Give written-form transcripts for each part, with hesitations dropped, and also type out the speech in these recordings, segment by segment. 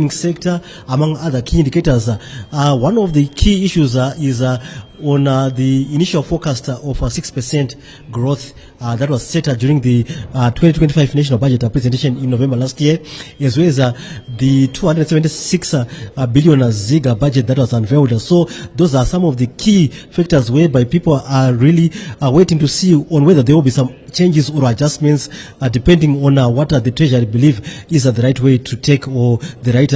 mining sector, among other key indicators. One of the key issues is on the initial forecast of 6% growth that was set during the 2025 national budget presentation in November last year, as well as the 276 billion ZIGA budget that was unveiled. So those are some of the key factors whereby people are really waiting to see on whether there will be some changes or adjustments depending on what the Treasury believe is the right way to take, or the right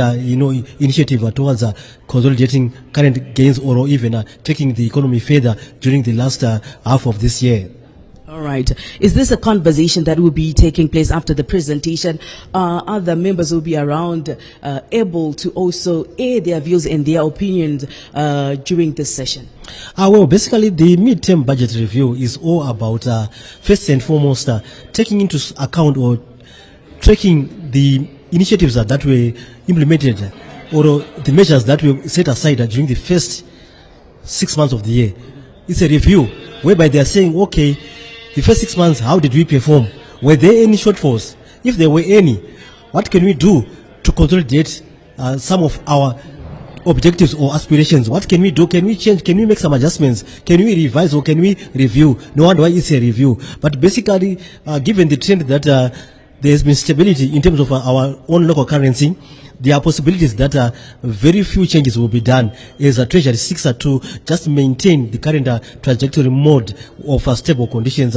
initiative towards consolidating current gains, or even taking the economy further during the last half of this year. All right. Is this a conversation that will be taking place after the presentation? Other members will be around, able to also air their views and their opinions during this session? Well, basically, the midterm budget review is all about, first and foremost, taking into account or tracking the initiatives that were implemented, or the measures that were set aside during the first 6 months of the year. It's a review whereby they are saying, okay, the first 6 months, how did we perform? Were there any shortfalls? If there were any, what can we do to consolidate some of our objectives or aspirations? What can we do? Can we change? Can we make some adjustments? Can we revise, or can we review? No wonder why it's a review. But basically, given the trend that there has been stability in terms of our own local currency, there are possibilities that very few changes will be done as a Treasury seeks to just maintain the current trajectory mode of stable conditions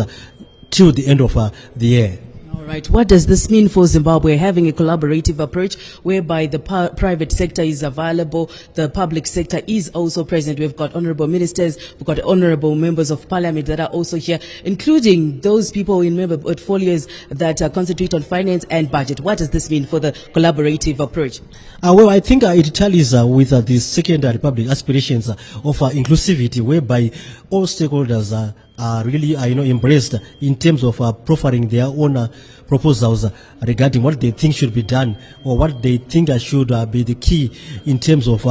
till the end of the year. All right. What does this mean for Zimbabwe? Having a collaborative approach whereby the private sector is available, the public sector is also present. We've got honorable ministers, we've got honorable members of parliament that are also here, including those people in member portfolios that concentrate on finance and budget. What does this mean for the collaborative approach? Well, I think it tallies with the Second Republic aspirations of inclusivity, whereby all stakeholders are really embraced in terms of proffering their own proposals regarding what they think should be done, or what they think should be the key in terms of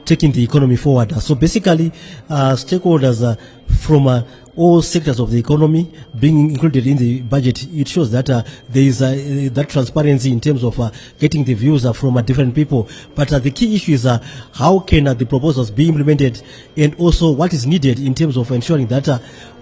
taking the economy forward. So basically, stakeholders from all sectors of the economy being included in the budget, it shows that there is that transparency in terms of getting the views from different people. But the key issue is how can the proposals be implemented, and also what is needed in terms of ensuring that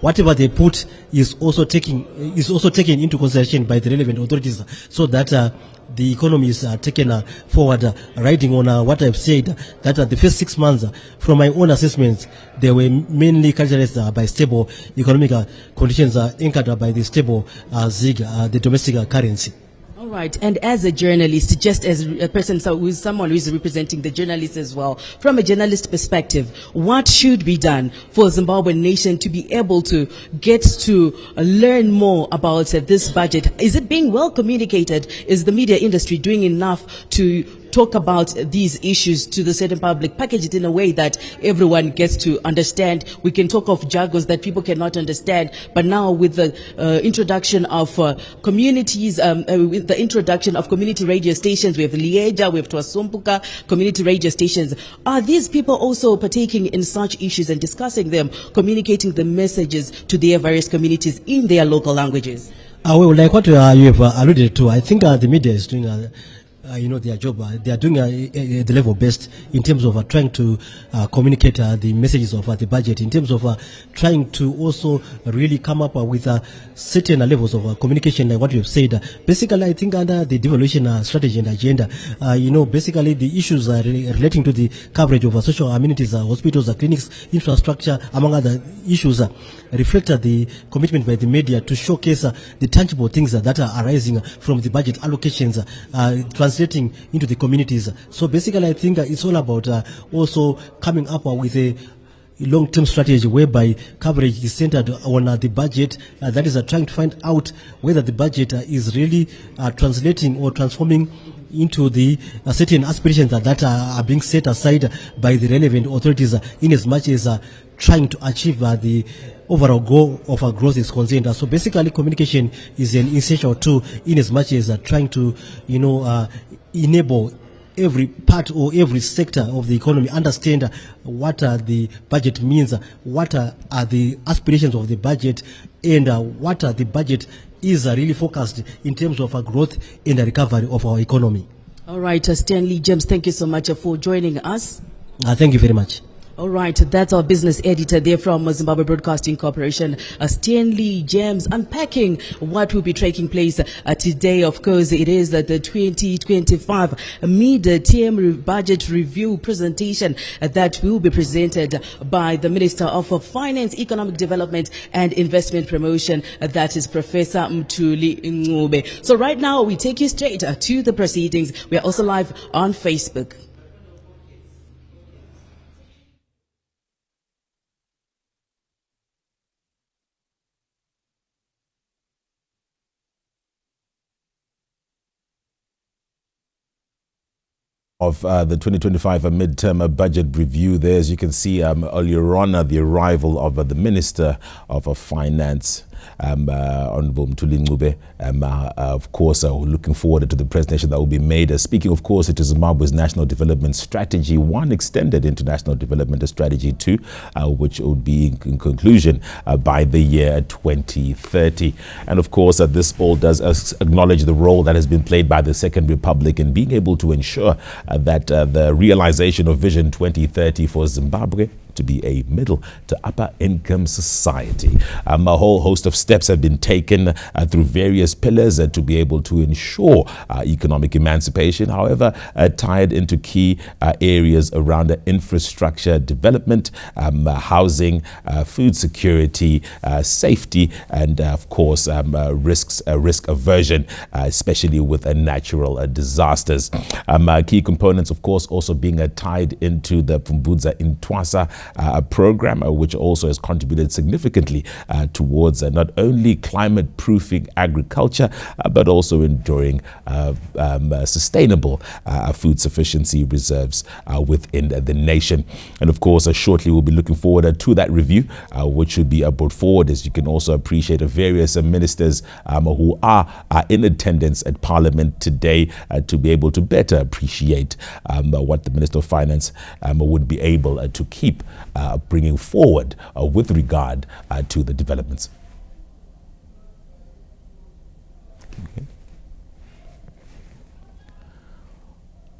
whatever they put is also taken into consideration by the relevant authorities, so that the economy is taken forward, riding on what I've said, that the first 6 months, from my own assessments, they were mainly characterized by stable economic conditions anchored by the stable ZIG, the domestic currency. All right. And as a journalist, just as a person, someone who is representing the journalists as well, from a journalist perspective, what should be done for Zimbabwean nation to be able to get to learn more about this budget? Is it being well communicated? Is the media industry doing enough to talk about these issues to the certain public, package it in a way that everyone gets to understand? We can talk of jargons that people cannot understand, but now with the introduction of communities, with the introduction of community radio stations, we have Lieja, we have Twasumpuka community radio stations. Are these people also partaking in such issues and discussing them, communicating the messages to their various communities in their local languages? Well, like what you have alluded to, I think the media is doing their job. They are doing the level best in terms of trying to communicate the messages of the budget, in terms of trying to also really come up with certain levels of communication, like what you have said. Basically, I think under the devolution strategy and agenda, basically the issues relating to the coverage of social amenities, hospitals, clinics, infrastructure, among other issues, reflect the commitment by the media to showcase the tangible things that are arising from the budget allocations, translating into the communities. So basically, I think it's all about also coming up with a long-term strategy whereby coverage is centered on the budget, that is trying to find out whether the budget is really translating or transforming into the certain aspirations that are being set aside by the relevant authorities, in as much as trying to achieve the overall goal of our growth is concerned. So basically, communication is an essential tool, in as much as trying to enable every part or every sector of the economy understand what the budget means, what are the aspirations of the budget, and what the budget is really focused in terms of growth and the recovery of our economy. All right, Stanley James, thank you so much for joining us. Thank you very much. All right, that's our business editor there from Zimbabwe Broadcasting Corporation, Stanley James, unpacking what will be taking place today. Of course, it is the 2025 Midterm Budget Review presentation that will be presented by the Minister of Finance, Economic Development and Investment Promotion, that is Professor Mthuli Ncube. So right now, we take you straight to the proceedings. We are also live on Facebook. Of the 2025 midterm budget review. There, as you can see earlier on, the arrival of the Minister of Finance, Honorable Mthuli Ncube. Of course, looking forward to the presentation that will be made. Speaking, of course, it is Zimbabwe's National Development Strategy 1, extended International Development Strategy 2, which would be in conclusion by the year 2030. And of course, this all does acknowledge the role that has been played by the Second Republic in being able to ensure that the realization of Vision 2030 for Zimbabwe to be a middle to upper income society. A whole host of steps have been taken through various pillars to be able to ensure economic emancipation, however, tied into key areas around infrastructure development, housing, food security, safety, and of course risk aversion, especially with natural disasters. Key components, of course, also being tied into the Pfumbudza Intwasa program, which also has contributed significantly towards not only climate-proofing agriculture, but also enduring sustainable food sufficiency reserves within the nation. And of course, shortly we'll be looking forward to that review, which should be brought forward. As you can also appreciate, various ministers who are in attendance at Parliament today to be able to better appreciate what the Minister of Finance would be able to keep bringing forward with regard to the developments. Okay.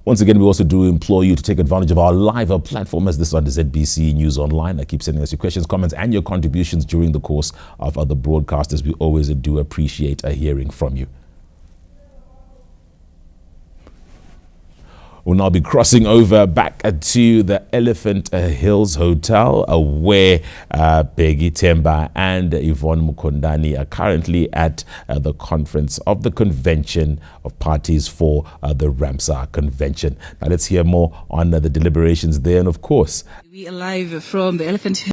Once again, we also do implore you to take advantage of our live platform, as this is on the ZBC News Online. Keep sending us your questions, comments, and your contributions during the course of the broadcast, as we always do appreciate hearing from you. We'll now be crossing over back to the Elephant Hills Hotel, where Peggy Temba and Yvonne Mukondani are currently at the conference of the Convention of Parties for the Ramsar Convention. Now let's hear more on the deliberations there, and of course, we are live from the Elephant Hills